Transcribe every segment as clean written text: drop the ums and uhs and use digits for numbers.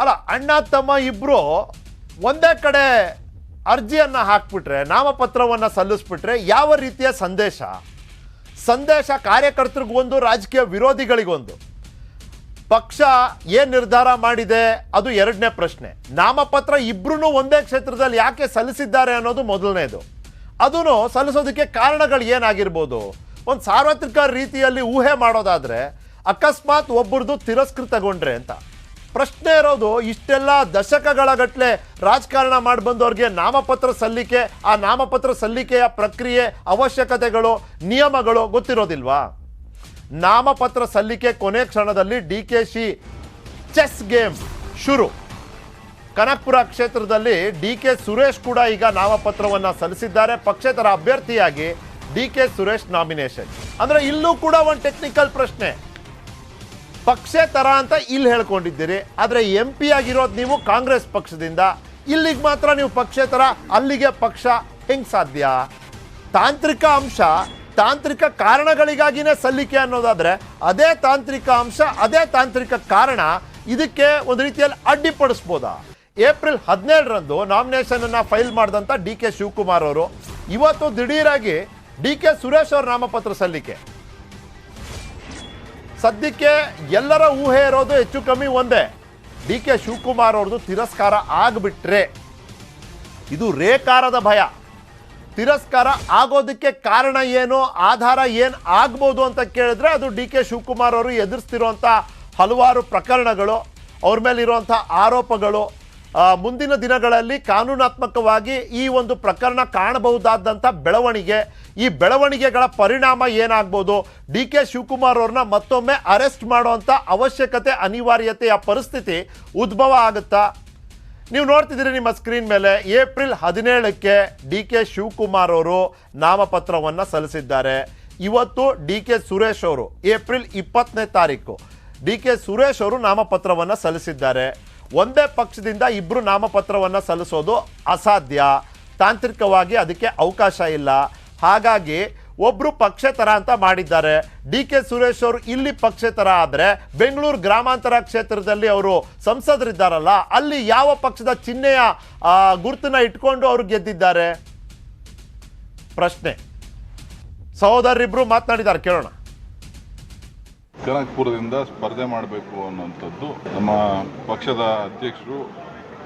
ಅಲ್ಲ, ಅಣ್ಣ ತಮ್ಮ ಇಬ್ರು ಒಂದೇ ಕಡೆ ಅರ್ಜಿಯನ್ನು ಹಾಕ್ಬಿಟ್ರೆ, ನಾಮಪತ್ರವನ್ನು ಸಲ್ಲಿಸ್ಬಿಟ್ರೆ ಯಾವ ರೀತಿಯ ಸಂದೇಶ ಕಾರ್ಯಕರ್ತರಿಗೊಂದು, ರಾಜಕೀಯ ವಿರೋಧಿಗಳಿಗೊಂದು. ಪಕ್ಷ ಏನು ನಿರ್ಧಾರ ಮಾಡಿದೆ ಅದು ಎರಡನೇ ಪ್ರಶ್ನೆ. ನಾಮಪತ್ರ ಇಬ್ರು ಒಂದೇ ಕ್ಷೇತ್ರದಲ್ಲಿ ಯಾಕೆ ಸಲ್ಲಿಸಿದ್ದಾರೆ ಅನ್ನೋದು ಮೊದಲನೇದು. ಅದನ್ನು ಸಲ್ಲಿಸೋದಕ್ಕೆ ಕಾರಣಗಳು ಏನಾಗಿರ್ಬೋದು? ಒಂದು ಸಾರ್ವತ್ರಿಕ ರೀತಿಯಲ್ಲಿ ಊಹೆ ಮಾಡೋದಾದರೆ ಅಕಸ್ಮಾತ್ ಒಬ್ಬರದು ತಿರಸ್ಕೃತಗೊಂಡ್ರೆ ಅಂತ ಪ್ರಶ್ನೆ ಇರೋದು. ಇಷ್ಟೆಲ್ಲ ದಶಕಗಳ ಗಟ್ಟಲೆ ರಾಜಕಾರಣ ಮಾಡಿ ಬಂದವ್ರಿಗೆ ನಾಮಪತ್ರ ಸಲ್ಲಿಕೆ, ಆ ನಾಮಪತ್ರ ಸಲ್ಲಿಕೆಯ ಪ್ರಕ್ರಿಯೆ, ಅವಶ್ಯಕತೆಗಳು, ನಿಯಮಗಳು ಗೊತ್ತಿರೋದಿಲ್ವಾ? ನಾಮಪತ್ರ ಸಲ್ಲಿಕೆ ಕೊನೆ ಕ್ಷಣದಲ್ಲಿ DKC ಚೆಸ್ ಗೇಮ್ ಶುರು. ಕನಕಪುರ ಕ್ಷೇತ್ರದಲ್ಲಿ DK ಸುರೇಶ್ ಕೂಡ ಈಗ ನಾಮಪತ್ರವನ್ನು ಸಲ್ಲಿಸಿದ್ದಾರೆ. ಪಕ್ಷೇತರ ಅಭ್ಯರ್ಥಿಯಾಗಿ DK ಸುರೇಶ್ ನಾಮಿನೇಷನ್. ಅಂದರೆ ಇಲ್ಲೂ ಕೂಡ ಒಂದು ಟೆಕ್ನಿಕಲ್ ಪ್ರಶ್ನೆ. ಪಕ್ಷೇತರ ಅಂತ ಇಲ್ಲಿ ಹೇಳ್ಕೊಂಡಿದ್ದೀರಿ, ಆದರೆ MP ಆಗಿರೋದು ನೀವು ಕಾಂಗ್ರೆಸ್ ಪಕ್ಷದಿಂದ. ಇಲ್ಲಿಗೆ ಮಾತ್ರ ನೀವು ಪಕ್ಷೇತರ, ಅಲ್ಲಿಗೆ ಪಕ್ಷ, ಹೆಂಗೆ ಸಾಧ್ಯ? ತಾಂತ್ರಿಕ ಅಂಶ, ತಾಂತ್ರಿಕ ಕಾರಣಗಳಿಗಾಗಿನೇ ಸಲ್ಲಿಕೆ ಅನ್ನೋದಾದರೆ ಅದೇ ತಾಂತ್ರಿಕ ಅಂಶ, ಅದೇ ತಾಂತ್ರಿಕ ಕಾರಣ ಇದಕ್ಕೆ ಒಂದು ರೀತಿಯಲ್ಲಿ ಅಡ್ಡಿಪಡಿಸ್ಬೋದಾ? ಏಪ್ರಿಲ್ 17ರಂದು ನಾಮಿನೇಷನನ್ನು ಫೈಲ್ ಮಾಡಿದಂಥ DK ಶಿವಕುಮಾರ್ ಅವರು ಇವತ್ತು ದಿಢೀರಾಗಿ DK ಸುರೇಶ್ ಅವ್ರ ನಾಮಪತ್ರ ಸಲ್ಲಿಕೆ. ಸದ್ಯಕ್ಕೆ ಎಲ್ಲರ ಊಹೆ ಇರೋದು ಹೆಚ್ಚು ಕಮ್ಮಿ ಒಂದೇ, DK ಶಿವಕುಮಾರ್ ಅವ್ರದ್ದು ತಿರಸ್ಕಾರ ಆಗಿಬಿಟ್ರೆ. ಇದು ರೇಕಾರದ ಭಯ. ತಿರಸ್ಕಾರ ಆಗೋದಕ್ಕೆ ಕಾರಣ ಏನು, ಆಧಾರ ಏನು ಆಗ್ಬೋದು ಅಂತ ಕೇಳಿದ್ರೆ ಅದು DK ಶಿವಕುಮಾರ್ ಅವರು ಎದುರಿಸ್ತಿರುವಂಥ ಹಲವಾರು ಪ್ರಕರಣಗಳು, ಅವ್ರ ಮೇಲಿರುವಂಥ ಆರೋಪಗಳು, ಮುಂದಿನ ದಿನಗಳಲ್ಲಿ ಕಾನೂನಾತ್ಮಕವಾಗಿ ಈ ಒಂದು ಪ್ರಕರಣ ಕಾಣಬಹುದಾದಂಥ ಬೆಳವಣಿಗೆ, ಈ ಬೆಳವಣಿಗೆಗಳ ಪರಿಣಾಮ ಏನಾಗ್ಬೋದು? DK ಶಿವಕುಮಾರ್ ಅವ್ರನ್ನ ಮತ್ತೊಮ್ಮೆ ಅರೆಸ್ಟ್ ಮಾಡುವಂಥ ಅವಶ್ಯಕತೆ, ಅನಿವಾರ್ಯತೆಯ ಪರಿಸ್ಥಿತಿ ಉದ್ಭವ ಆಗುತ್ತಾ? ನೀವು ನೋಡ್ತಿದ್ದೀರಿ ನಿಮ್ಮ ಸ್ಕ್ರೀನ್ ಮೇಲೆ, ಏಪ್ರಿಲ್ 17ಕ್ಕೆ DK ಶಿವಕುಮಾರ್ ಅವರು ನಾಮಪತ್ರವನ್ನು ಸಲ್ಲಿಸಿದ್ದಾರೆ. ಇವತ್ತು DK ಸುರೇಶ್ ಅವರು ಏಪ್ರಿಲ್ 20ನೇ ತಾರೀಕು DK ಸುರೇಶ್ ಅವರು ನಾಮಪತ್ರವನ್ನು ಸಲ್ಲಿಸಿದ್ದಾರೆ. ಒಂದೇ ಪಕ್ಷದಿಂದ ಇಬ್ಬರು ನಾಮಪತ್ರವನ್ನು ಸಲ್ಲಿಸೋದು ಅಸಾಧ್ಯ, ತಾಂತ್ರಿಕವಾಗಿ ಅದಕ್ಕೆ ಅವಕಾಶ ಇಲ್ಲ. ಹಾಗಾಗಿ ಒಬ್ಬರು ಪಕ್ಷೇತರ ಅಂತ ಮಾಡಿದ್ದಾರೆ. DK ಸುರೇಶ್ ಅವರು ಇಲ್ಲಿ ಪಕ್ಷೇತರ ಆದರೆ ಬೆಂಗಳೂರು ಗ್ರಾಮಾಂತರ ಕ್ಷೇತ್ರದಲ್ಲಿ ಅವರು ಸಂಸದರಿದ್ದಾರಲ್ಲ, ಅಲ್ಲಿ ಯಾವ ಪಕ್ಷದ ಚಿಹ್ನೆಯ ಗುರುತನ್ನ ಇಟ್ಕೊಂಡು ಅವರು ಗೆದ್ದಿದ್ದಾರೆ? ಪ್ರಶ್ನೆ. ಸಹೋದರರಿಬ್ರು ಮಾತನಾಡಿದ್ದಾರೆ, ಕೇಳೋಣ. ಕನಕಪುರದಿಂದ ಸ್ಪರ್ಧೆ ಮಾಡಬೇಕು ಅನ್ನುವಂಥದ್ದು ನಮ್ಮ ಪಕ್ಷದ ಅಧ್ಯಕ್ಷರು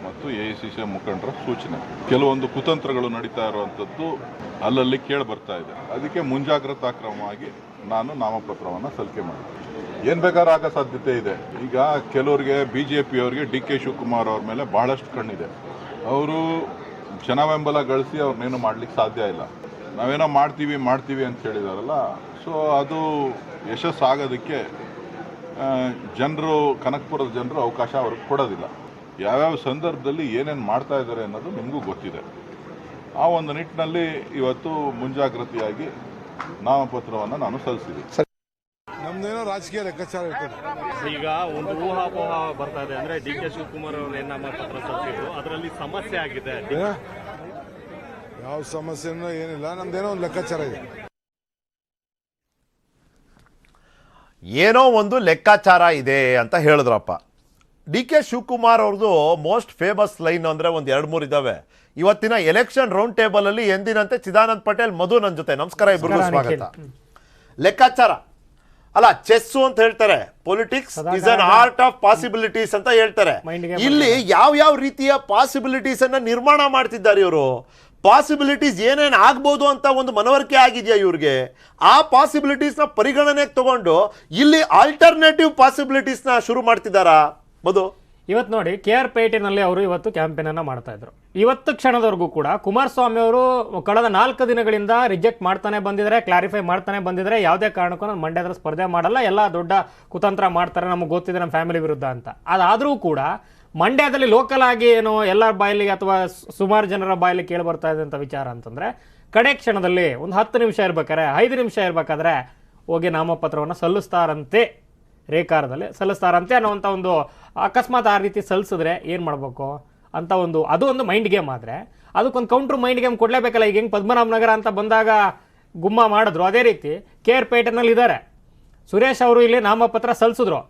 ಮತ್ತು AICC ಮುಖಂಡರ ಸೂಚನೆ. ಕೆಲವೊಂದು ಕುತಂತ್ರಗಳು ನಡೀತಾ ಇರುವಂಥದ್ದು ಅಲ್ಲಲ್ಲಿ ಕೇಳಿ ಬರ್ತಾ ಇದೆ. ಅದಕ್ಕೆ ಮುಂಜಾಗ್ರತಾ ಕ್ರಮವಾಗಿ ನಾನು ನಾಮಪತ್ರವನ್ನು ಸಲ್ಲಿಕೆ ಮಾಡಿದೆ. ಏನು ಬೇಕಾದ್ರೂ ಆಗೋ ಸಾಧ್ಯತೆ ಇದೆ. ಈಗ ಕೆಲವರಿಗೆ BJPಯವರಿಗೆ DK ಶಿವಕುಮಾರ್ ಅವ್ರ ಮೇಲೆ ಬಹಳಷ್ಟು ಕಣ್ಣಿದೆ. ಅವರು ಜನ ಬೆಂಬಲ ಗಳಿಸಿ ಅವ್ರನ್ನೇನು ಮಾಡ್ಲಿಕ್ಕೆ ಸಾಧ್ಯ ಇಲ್ಲ. ನಾವೇನೋ ಮಾಡ್ತೀವಿ ಅಂತ ಹೇಳಿದಾರಲ್ಲ, ಸೊ ಅದು ಯಶಸ್ಸಾಗೋದಕ್ಕೆ ಕನಕಪುರದ ಜನರು ಅವಕಾಶ ಅವ್ರಿಗೆ ಕೊಡೋದಿಲ್ಲ. ಯಾವ್ಯಾವ ಸಂದರ್ಭದಲ್ಲಿ ಏನೇನು ಮಾಡ್ತಾ ಇದ್ದಾರೆ ಅನ್ನೋದು ನಿಮಗೂ ಗೊತ್ತಿದೆ. ಆ ಒಂದು ನಿಟ್ಟಿನಲ್ಲಿ ಇವತ್ತು ಮುಂಜಾಗ್ರತೆಯಾಗಿ ನಾಮಪತ್ರವನ್ನು ನಾನು ಸಲ್ಲಿಸಿದೆ. ನಮ್ದೇನೋ ರಾಜಕೀಯ ಲೆಕ್ಕಾಚಾರ ಇರ್ತದೆ. ಈಗ ಒಂದು ಊಹಾಪೋಹ ಬರ್ತಾ ಇದೆ, ಅಂದ್ರೆ DK ಶಿವಕುಮಾರ್ ಅವರು ನಾಮಪತ್ರ ಸಲ್ಲಿಸಿದ್ರು, ಅದರಲ್ಲಿ ಸಮಸ್ಯೆ ಆಗಿದೆ. ಯಾವ ಸಮಸ್ಯೆನೂ ಏನಿಲ್ಲ, ನಮ್ದೇನೋ ಒಂದು ಲೆಕ್ಕಾಚಾರ ಇದೆ. ಏನೋ ಒಂದು ಲೆಕ್ಕಾಚಾರ ಇದೆ ಅಂತ ಹೇಳಿದ್ರಪ್ಪ. DK ಶಿವಕುಮಾರ್ ಅವ್ರದ್ದು ಮೋಸ್ಟ್ ಫೇಮಸ್ ಲೈನ್ ಅಂದರೆ ಒಂದು 2-3 ಇದ್ದಾವೆ. ಇವತ್ತಿನ ಎಲೆಕ್ಷನ್ ರೌಂಡ್ ಟೇಬಲಲ್ಲಿ ಎಂದಿನಂತೆ ಚಿದಾನಂದ್ ಪಟೇಲ್, ಮಧು ನನ್ನ ಜೊತೆ. ನಮಸ್ಕಾರ, ಇಬ್ಬರಿಗೂ ಸ್ವಾಗತ. ಲೆಕ್ಕಾಚಾರ ಅಲ್ಲ, ಚೆಸ್ಸು ಅಂತ ಹೇಳ್ತಾರೆ. Politics is an art of possibilities ಅಂತ ಹೇಳ್ತಾರೆ. ಇಲ್ಲಿ ಯಾವ ರೀತಿಯ ಪಾಸಿಬಿಲಿಟೀಸ್ ಅನ್ನ ನಿರ್ಮಾಣ ಮಾಡ್ತಿದ್ದಾರೆ ಇವರು. ಪಾಸಿಬಿಲಿಟೀಸ್ ಏನೇನು ಆಗ್ಬೋದು ಅಂತ ಒಂದು ಮನವರಿಕೆ ಆಗಿದೆಯಾ ಇವ್ರಿಗೆ? ಆ ಪಾಸಿಬಿಲಿಟೀಸ್ನ ಪರಿಗಣನೆಗೆ ತಗೊಂಡು ಇಲ್ಲಿ ಆಲ್ಟರ್ನೇಟಿವ್ ಪಾಸಿಬಿಲಿಟೀಸ್ನ ಶುರು ಮಾಡ್ತಿದ್ದಾರಾ? ಮಧು, ಇವತ್ತು ನೋಡಿ, KR ಪೇಟೆನಲ್ಲಿ ಅವರು ಇವತ್ತು ಕ್ಯಾಂಪೇನ್ ಅನ್ನ ಮಾಡ್ತಾ ಇದ್ರು. ಇವತ್ತು ಕ್ಷಣದವರೆಗೂ ಕೂಡ ಕುಮಾರಸ್ವಾಮಿ ಅವರು ಕಳೆದ 4 ದಿನಗಳಿಂದ ರಿಜೆಕ್ಟ್ ಮಾಡ್ತಾನೆ ಬಂದಿದ್ದಾರೆ, ಕ್ಲಾರಿಫೈ ಮಾಡ್ತಾನೆ ಬಂದಿದ್ದಾರೆ. ಯಾವುದೇ ಕಾರಣಕ್ಕೂ ನಾನು ಮಂಡ್ಯದ ಸ್ಪರ್ಧೆ ಮಾಡಲ್ಲ, ಎಲ್ಲ ದೊಡ್ಡ ಕುತಂತ್ರ ಮಾಡ್ತಾರೆ, ನಮಗೆ ಗೊತ್ತಿದೆ ನಮ್ಮ ಫ್ಯಾಮಿಲಿ ವಿರುದ್ಧ ಅಂತ. ಅದಾದರೂ ಕೂಡ ಮಂಡ್ಯದಲ್ಲಿ ಲೋಕಲ್ ಆಗಿ ಏನು ಎಲ್ಲರ ಬಾಯಲ್ಲಿ ಅಥವಾ ಸುಮಾರು ಜನರ ಬಾಯಲ್ಲಿ ಕೇಳಿ ಬರ್ತಾ ಇದೆ ಅಂತ ವಿಚಾರ ಅಂತಂದ್ರೆ, ಕಡೆ ಕ್ಷಣದಲ್ಲಿ ಒಂದು 10 ನಿಮಿಷ ಇರ್ಬೇಕಾದ್ರೆ, 5 ನಿಮಿಷ ಇರ್ಬೇಕಾದ್ರೆ ಹೋಗಿ ನಾಮಪತ್ರವನ್ನು ಸಲ್ಲಿಸ್ತಾರಂತೆ, ರೇಕಾರದಲ್ಲಿ ಸಲ್ಲಿಸ್ತಾರಂತೆ ಅನ್ನೋವಂಥ ಒಂದು ಅಕಸ್ಮಾತ್ ಆ ರೀತಿ ಸಲ್ಲಿಸಿದ್ರೆ ಏನು ಮಾಡಬೇಕು ಅಂತ ಅದು ಒಂದು ಮೈಂಡ್ ಗೇಮ್. ಆದರೆ ಅದಕ್ಕೊಂದು ಕೌಂಟ್ರ್ ಮೈಂಡ್ ಗೇಮ್ ಕೊಡಲೇಬೇಕಲ್ಲ. ಈಗ ಹೆಂಗೆ ಪದ್ಮನಾಭನಗರ ಅಂತ ಬಂದಾಗ ಗುಮ್ಮ ಮಾಡಿದ್ರು, ಅದೇ ರೀತಿ KR ಪೇಟೆನಲ್ಲಿ ಇದ್ದಾರೆ. ಸುರೇಶ್ ಅವರು ಇಲ್ಲಿ ನಾಮಪತ್ರ ಸಲ್ಲಿಸಿದ್ರು.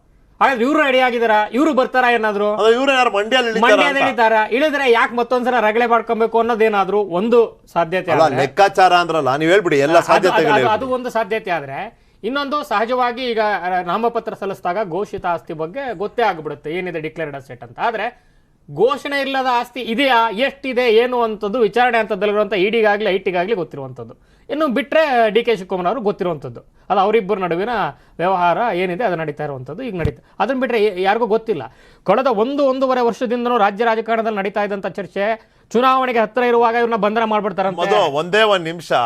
ಹಾಗಾದ್ರೆ ಇವ್ರು ರೆಡಿ ಆಗಿದಾರ, ಇವ್ರು ಬರ್ತಾರ ಏನಾದ್ರು ಅದು ಇವ್ರು ಯಾರು ಮಂಡ್ಯಲ್ಲಿ ಮಂಡ್ಯದಲ್ಲಿ ಇಳಿತಾರ, ಇಳಿದ್ರೆ ಯಾಕೆ ಮತ್ತೊಂದ್ಸಲ ರಗಳೆ ಮಾಡ್ಕೊಬೇಕು ಅನ್ನೋದೇನಾದ್ರು ಒಂದು ಸಾಧ್ಯತೆ ಅಲ್ಲ ಆದ್ರೆ- ಲೆಕ್ಕಾಚಾರ ಅಂದ್ರಲ್ಲ, ನೀವು ಹೇಳ್ಬಿಡಿ ಎಲ್ಲ ಸಾಧ್ಯತೆಗಳು. ಅದು ಒಂದು ಸಾಧ್ಯತೆ ಆದ್ರೆ, ಇನ್ನೊಂದು ಸಹಜವಾಗಿ ಈಗ ನಾಮಪತ್ರ ಸಲ್ಲಿಸಿದಾಗ ಘೋಷಿತ ಆಸ್ತಿ ಬಗ್ಗೆ ಗೊತ್ತೇ ಆಗ್ಬಿಡುತ್ತೆ ಏನಿದೆ ಡಿಕ್ಲೇರ್ಡ್ ಅಸೆಟ್ ಅಂತ. ಆದ್ರೆ ಘೋಷಣೆ ಇಲ್ಲದ ಆಸ್ತಿ ಇದೆಯಾ, ಎಷ್ಟಿದೆ ಏನು ಅಂತದ್ದು ವಿಚಾರಣೆ ಹಂತದಲ್ಲಿರುವಂಥ ಇಡಿಗಾಗ್ಲಿ ಐಟಿಗಾಗ್ಲಿ ಗೊತ್ತಿರುವಂಥದ್ದು. ಇನ್ನು ಬಿಟ್ರೆ ಡಿ ಕೆ ಶಿವಕುಮಾರ್ ಅವರು ಗೊತ್ತಿರುವಂಥದ್ದು, ಅದು ಅವರಿಬ್ಬರ ನಡುವಿನ ವ್ಯವಹಾರ ಏನಿದೆ ಅದು ನಡೀತಾ ಇರುವಂಥದ್ದು ಈಗ ನಡೀತಾ. ಅದನ್ನ ಬಿಟ್ರೆ ಯಾರಿಗೂ ಗೊತ್ತಿಲ್ಲ. ಕಳೆದ ಒಂದೂವರೆ ವರ್ಷದಿಂದನೂ ರಾಜ್ಯ ರಾಜಕಾರಣದಲ್ಲಿ ನಡೀತಾ ಇದ್ದಂಥ ಚರ್ಚೆ, ಚುನಾವಣೆಗೆ ಹತ್ತಿರ ಇರುವಾಗ ಇವ್ರನ್ನ ಬಂಧನ ಮಾಡ್ಬಿಡ್ತಾರಂತೆ. ಒಂದೇ ಒಂದ್ ನಿಮಿಷ